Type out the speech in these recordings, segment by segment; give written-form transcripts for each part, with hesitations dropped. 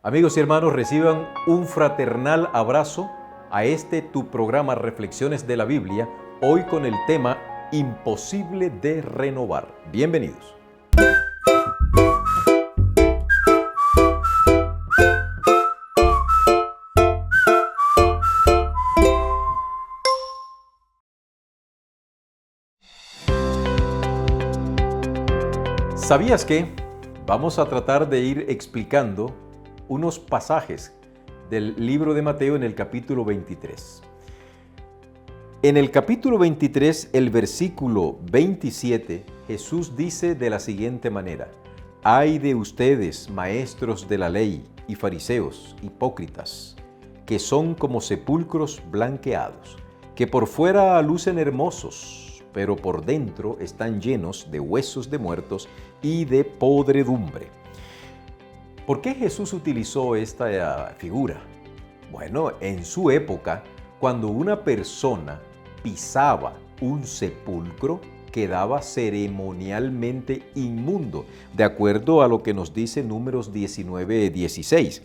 Amigos y hermanos, reciban un fraternal abrazo a este tu programa Reflexiones de la Biblia, hoy con el tema Imposible de renovar. Bienvenidos. ¿Sabías que? Vamos a tratar de ir explicando unos pasajes del libro de Mateo en el capítulo 23. En el capítulo 23, el versículo 27, Jesús dice de la siguiente manera: «Ay de ustedes, maestros de la ley y fariseos, hipócritas, que son como sepulcros blanqueados, que por fuera lucen hermosos, pero por dentro están llenos de huesos de muertos y de podredumbre». ¿Por qué Jesús utilizó esta figura? Bueno, en su época, cuando una persona pisaba un sepulcro, quedaba ceremonialmente inmundo, de acuerdo a lo que nos dice Números 19:16.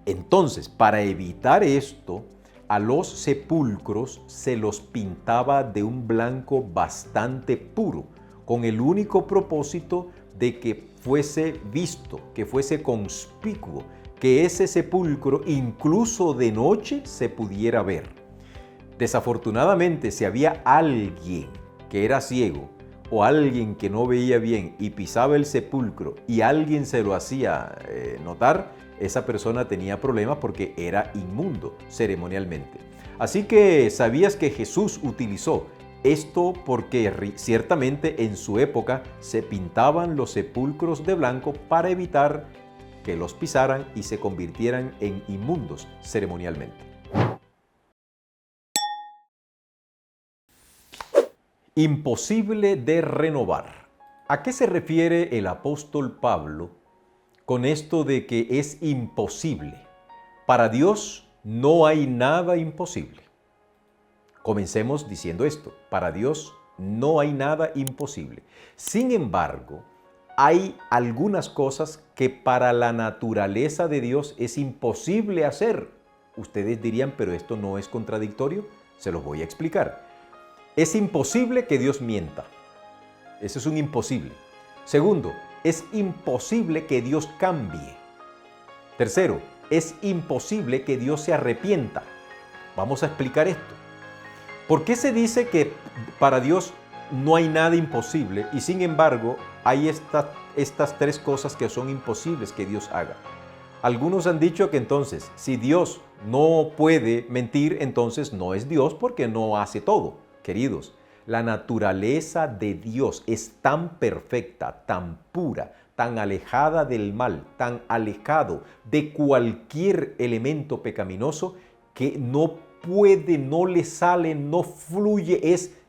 Entonces, para evitar esto, a los sepulcros se los pintaba de un blanco bastante puro, con el único propósito de que fuese visto, que fuese conspicuo, que ese sepulcro incluso de noche se pudiera ver. Desafortunadamente, si había alguien que era ciego o alguien que no veía bien y pisaba el sepulcro y alguien se lo hacía notar, esa persona tenía problemas porque era inmundo ceremonialmente. Así que ¿sabías que Jesús utilizó esto? Porque ciertamente en su época se pintaban los sepulcros de blanco para evitar que los pisaran y se convirtieran en inmundos ceremonialmente. Imposible de renovar. ¿A qué se refiere el apóstol Pablo con esto de que es imposible? Para Dios no hay nada imposible. Comencemos diciendo esto: para Dios no hay nada imposible. Sin embargo, hay algunas cosas que para la naturaleza de Dios es imposible hacer. Ustedes dirían, pero esto no es contradictorio. Se los voy a explicar. Es imposible que Dios mienta. Eso es un imposible. Segundo, es imposible que Dios cambie. Tercero, es imposible que Dios se arrepienta. Vamos a explicar esto. ¿Por qué se dice que para Dios no hay nada imposible y sin embargo hay estas tres cosas que son imposibles que Dios haga? Algunos han dicho que entonces, si Dios no puede mentir, entonces no es Dios porque no hace todo. Queridos, la naturaleza de Dios es tan perfecta, tan pura, tan alejada del mal, tan alejado de cualquier elemento pecaminoso que no puede, no le sale, no fluye,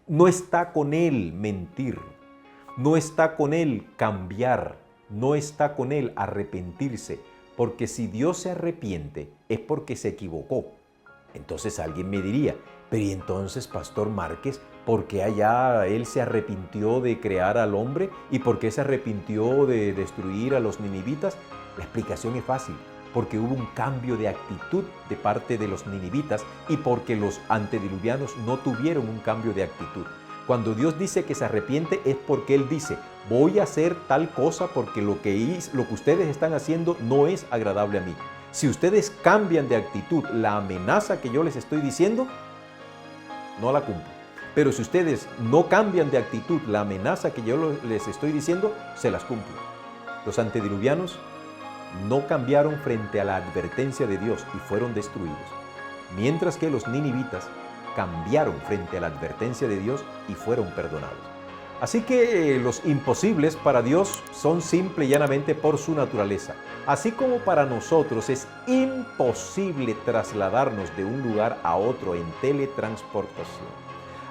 no está con él mentir, no está con él cambiar, no está con él arrepentirse, porque si Dios se arrepiente es porque se equivocó. Entonces alguien me diría, pero ¿y entonces, Pastor Márquez, por qué allá él se arrepintió de crear al hombre y por qué se arrepintió de destruir a los ninivitas? La explicación es fácil. Porque hubo un cambio de actitud de parte de los ninivitas y porque los antediluvianos no tuvieron un cambio de actitud. Cuando Dios dice que se arrepiente es porque Él dice, voy a hacer tal cosa porque lo que ustedes están haciendo no es agradable a mí. Si ustedes cambian de actitud, la amenaza que yo les estoy diciendo, no la cumplo. Pero si ustedes no cambian de actitud, la amenaza que yo les estoy diciendo, se las cumplo. Los antediluvianos no cambiaron frente a la advertencia de Dios y fueron destruidos, mientras que los ninivitas cambiaron frente a la advertencia de Dios y fueron perdonados. Así que los imposibles para Dios son simple y llanamente por su naturaleza. Así como para nosotros es imposible trasladarnos de un lugar a otro en teletransportación.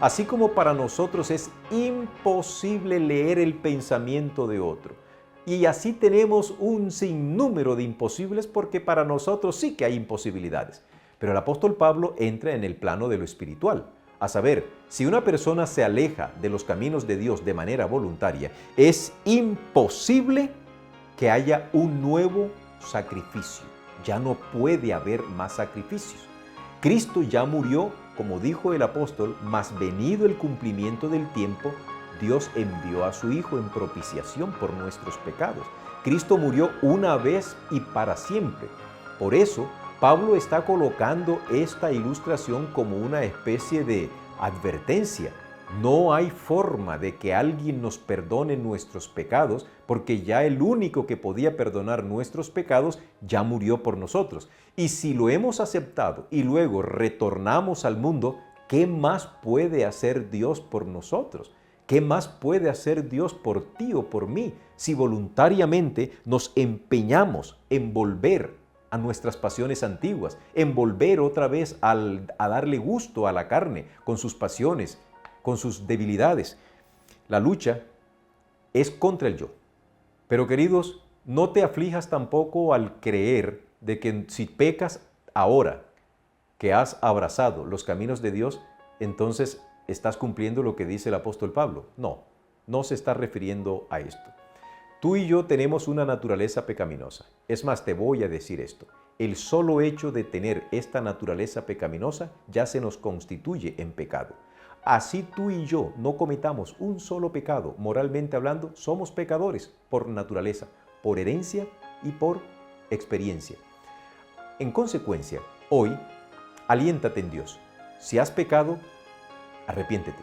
Así como para nosotros es imposible leer el pensamiento de otro. Y así tenemos un sinnúmero de imposibles porque para nosotros sí que hay imposibilidades. Pero el apóstol Pablo entra en el plano de lo espiritual. A saber, si una persona se aleja de los caminos de Dios de manera voluntaria, es imposible que haya un nuevo sacrificio. Ya no puede haber más sacrificios. Cristo ya murió, como dijo el apóstol, mas venido el cumplimiento del tiempo, Dios envió a su Hijo en propiciación por nuestros pecados. Cristo murió una vez y para siempre. Por eso, Pablo está colocando esta ilustración como una especie de advertencia. No hay forma de que alguien nos perdone nuestros pecados, porque ya el único que podía perdonar nuestros pecados ya murió por nosotros. Y si lo hemos aceptado y luego retornamos al mundo, ¿qué más puede hacer Dios por nosotros? ¿Qué más puede hacer Dios por ti o por mí si voluntariamente nos empeñamos en volver a nuestras pasiones antiguas, en volver otra vez a darle gusto a la carne con sus pasiones, con sus debilidades? La lucha es contra el yo. Pero queridos, no te aflijas tampoco al creer de que si pecas ahora que has abrazado los caminos de Dios, entonces estás cumpliendo lo que dice el apóstol Pablo. No, no se está refiriendo a esto. Tú y yo tenemos una naturaleza pecaminosa. Es más, te voy a decir esto. El solo hecho de tener esta naturaleza pecaminosa ya se nos constituye en pecado. Así tú y yo no cometamos un solo pecado, moralmente hablando, somos pecadores por naturaleza, por herencia y por experiencia. En consecuencia, hoy, aliéntate en Dios. Si has pecado, arrepiéntete.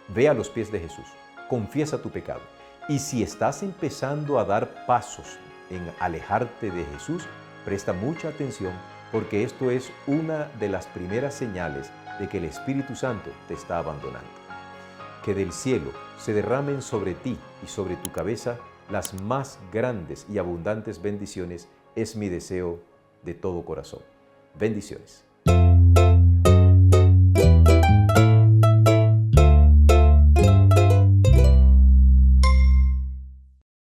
Ve a los pies de Jesús. Confiesa tu pecado. Y si estás empezando a dar pasos en alejarte de Jesús, presta mucha atención, porque esto es una de las primeras señales de que el Espíritu Santo te está abandonando. Que del cielo se derramen sobre ti y sobre tu cabeza las más grandes y abundantes bendiciones es mi deseo de todo corazón. Bendiciones.